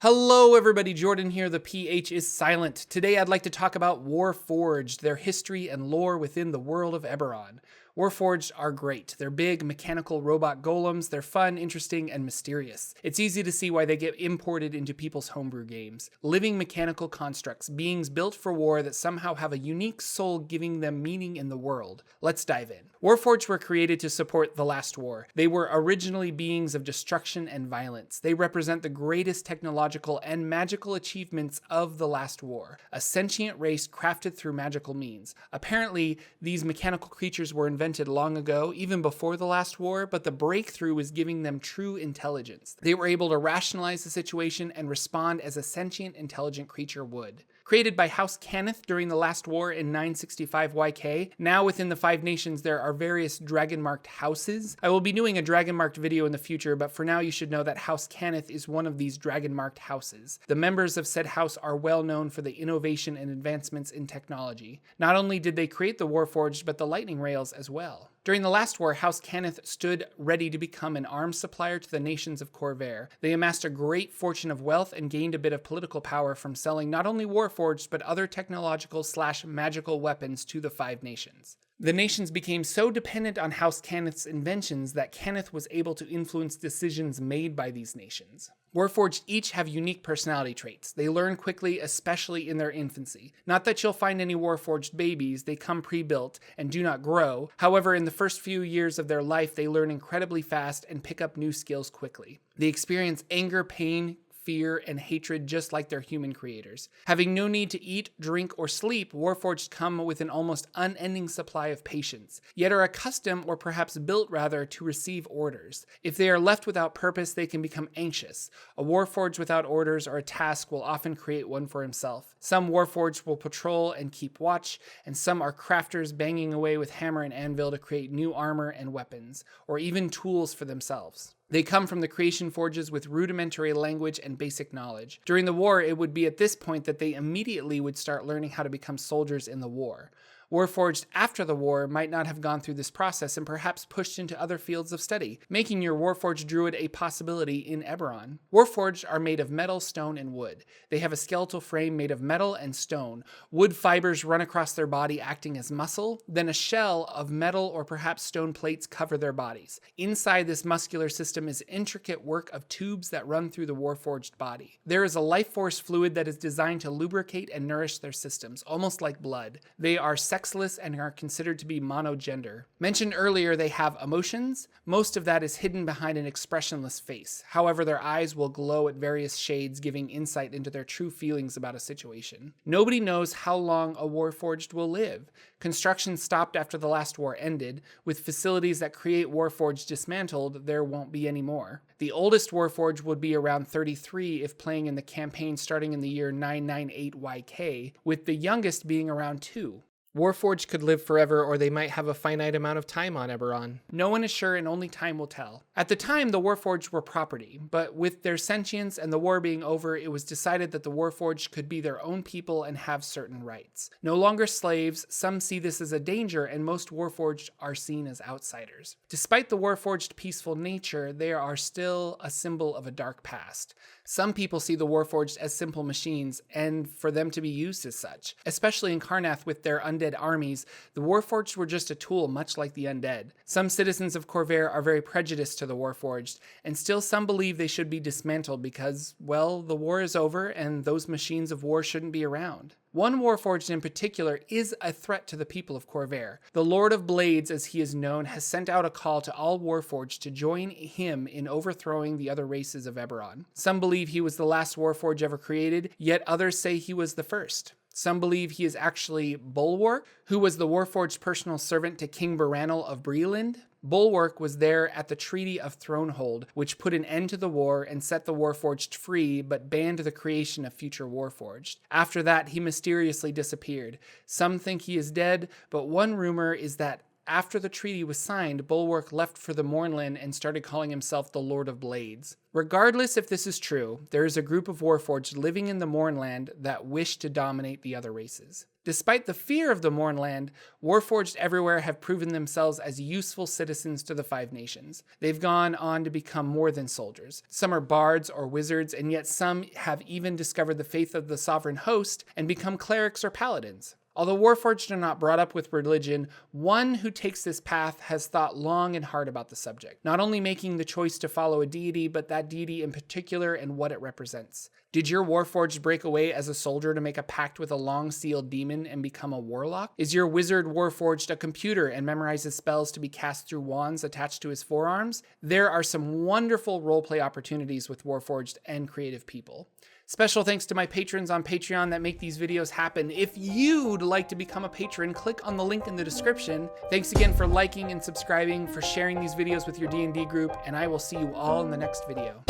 Hello everybody, Jordan here, the PH is silent. Today I'd like to talk about Warforged, their history and lore within the world of Eberron. Warforged are great. They're big, mechanical robot golems. They're fun, interesting, and mysterious. It's easy to see why they get imported into people's homebrew games. Living mechanical constructs, beings built for war that somehow have a unique soul giving them meaning in the world. Let's dive in. Warforged were created to support the last war. They were originally beings of destruction and violence. They represent the greatest technological and magical achievements of the last war. A sentient race crafted through magical means. Apparently, these mechanical creatures were invented long ago, even before the last war, but the breakthrough was giving them true intelligence. They were able to rationalize the situation and respond as a sentient, intelligent creature would. Created by House Cannith during the last war in 965 YK, now within the Five Nations there are various dragon-marked houses. I will be doing a dragon-marked video in the future, but for now you should know that House Cannith is one of these dragon-marked houses. The members of said house are well known for the innovation and advancements in technology. Not only did they create the Warforged, but the lightning rails as well. During the last war, House Cannith stood ready to become an arms supplier to the nations of Corvair. They amassed a great fortune of wealth and gained a bit of political power from selling not only Warforged, but other technological/magical weapons to the Five Nations. The nations became so dependent on House Cannith's inventions that Cannith was able to influence decisions made by these nations. Warforged each have unique personality traits. They learn quickly, especially in their infancy. Not that you'll find any Warforged babies, they come pre-built and do not grow. However, in the first few years of their life, they learn incredibly fast and pick up new skills quickly. They experience anger, pain, fear, and hatred just like their human creators. Having no need to eat, drink, or sleep, Warforged come with an almost unending supply of patience, yet are accustomed, or perhaps built rather, to receive orders. If they are left without purpose, they can become anxious. A Warforged without orders or a task will often create one for himself. Some Warforged will patrol and keep watch, and some are crafters banging away with hammer and anvil to create new armor and weapons, or even tools for themselves. They come from the creation forges with rudimentary language and basic knowledge. During the war, it would be at this point that they immediately would start learning how to become soldiers in the war. Warforged after the war might not have gone through this process and perhaps pushed into other fields of study, making your Warforged druid a possibility in Eberron. Warforged are made of metal, stone, and wood. They have a skeletal frame made of metal and stone. Wood fibers run across their body acting as muscle, then a shell of metal or perhaps stone plates cover their bodies. Inside this muscular system is intricate work of tubes that run through the Warforged body. There is a life force fluid that is designed to lubricate and nourish their systems, almost like blood. They are sexless and are considered to be monogender. Mentioned earlier, they have emotions. Most of that is hidden behind an expressionless face. However, their eyes will glow at various shades, giving insight into their true feelings about a situation. Nobody knows how long a Warforged will live. Construction stopped after the last war ended. With facilities that create Warforged dismantled, there won't be any more. The oldest Warforged would be around 33 if playing in the campaign starting in the year 998 YK, with the youngest being around 2. Warforged could live forever, or they might have a finite amount of time on Eberron. No one is sure, and only time will tell. At the time, the Warforged were property, but with their sentience and the war being over, it was decided that the Warforged could be their own people and have certain rights. No longer slaves, some see this as a danger, and most Warforged are seen as outsiders. Despite the Warforged peaceful nature, they are still a symbol of a dark past. Some people see the Warforged as simple machines, and for them to be used as such. Especially in Karrnath with their undead armies, the Warforged were just a tool, much like the undead. Some citizens of Corvair are very prejudiced to the Warforged, and still some believe they should be dismantled because, well, the war is over and those machines of war shouldn't be around. One Warforged in particular is a threat to the people of Corvair. The Lord of Blades, as he is known, has sent out a call to all Warforged to join him in overthrowing the other races of Eberron. Some believe he was the last Warforged ever created, yet others say he was the first. Some believe he is actually Bulwark, who was the Warforged personal servant to King Baranil of Breland. Bulwark was there at the Treaty of Thronehold, which put an end to the war and set the Warforged free, but banned the creation of future Warforged. After that, he mysteriously disappeared. Some think he is dead, but one rumor is that after the treaty was signed, Bulwark left for the Mournland and started calling himself the Lord of Blades. Regardless if this is true, there is a group of Warforged living in the Mournland that wish to dominate the other races. Despite the fear of the Mournland, Warforged everywhere have proven themselves as useful citizens to the Five Nations. They've gone on to become more than soldiers. Some are bards or wizards, and yet some have even discovered the faith of the sovereign host and become clerics or paladins. Although Warforged are not brought up with religion, one who takes this path has thought long and hard about the subject, not only making the choice to follow a deity, but that deity in particular and what it represents. Did your Warforged break away as a soldier to make a pact with a long-sealed demon and become a warlock? Is your wizard Warforged a computer and memorizes spells to be cast through wands attached to his forearms? There are some wonderful roleplay opportunities with Warforged and creative people. Special thanks to my patrons on Patreon that make these videos happen. If you'd like to become a patron, click on the link in the description. Thanks again for liking and subscribing, for sharing these videos with your D&D group, and I will see you all in the next video.